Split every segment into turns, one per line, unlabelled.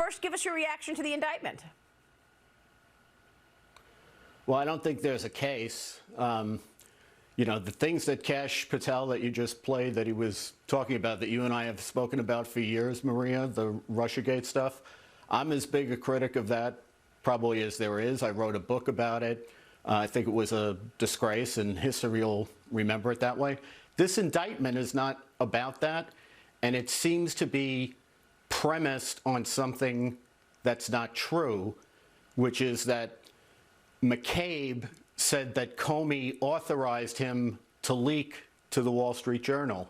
first, give us your reaction to the indictment.
Well, I don't think there's a case. You know, the things that Kash Patel that you just played that he was talking about that you and I have spoken about for years, Maria, the Russiagate stuff, I'm as big a critic of that probably as there is. I wrote a book about it. I think it was a disgrace, and history will remember it that way. This indictment is not about that, and it seems to be premised on something that's not true, which is that McCabe said that Comey authorized him to leak to the Wall Street Journal.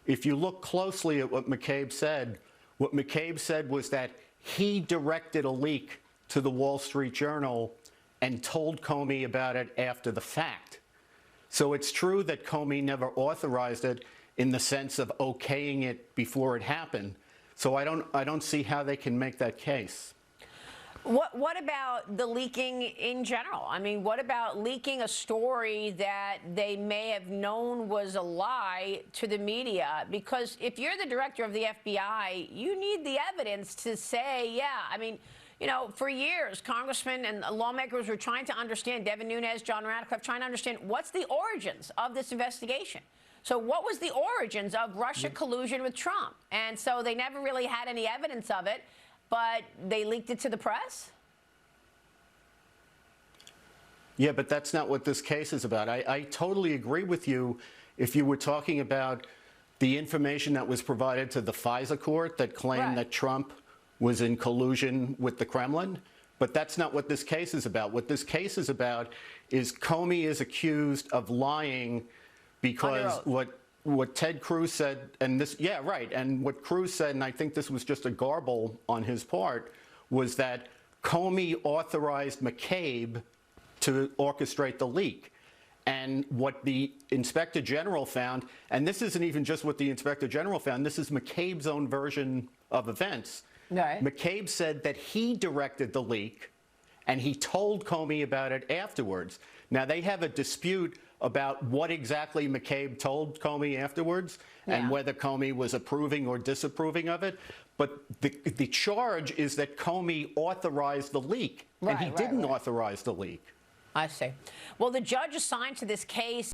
If you look closely at what McCabe said was that he directed a leak to the Wall Street Journal and told Comey about it after the fact. So it's true that Comey never authorized it in the sense of okaying it before it happened. So I don't see how they can make that case.
What about the leaking in general? I mean, what about leaking a story that they may have known was a lie to the media? Because if you're the director of the FBI, you need the evidence to say, yeah, I mean, you know, for years, congressmen and lawmakers were trying to understand, Devin Nunes, John Radcliffe, trying to understand what's the origins of this investigation. So what was the origins of Russia collusion with Trump? And so they never really had any evidence of it, but they leaked it to the press?
Yeah, but that's not what this case is about. I totally agree with you if you were talking about the information that was provided to the FISA court that claimed that Trump was in collusion with the Kremlin. But that's not what this case is about. What this case is about is Comey is accused of lying because what Ted Cruz said, and this, yeah, right, and what Cruz said, and I think this was just a garble on his part, was that Comey authorized McCabe to orchestrate the leak. And what the Inspector General found, and this isn't even just what the Inspector General found, this is McCabe's own version of events. Right. McCabe said that he directed the leak, and he told Comey about it afterwards. Now, they have a dispute about what exactly McCabe told Comey afterwards and whether Comey was approving or disapproving of it. But the charge is that Comey authorized the leak, and he didn't authorize the leak.
I see. Well, the judge assigned to this case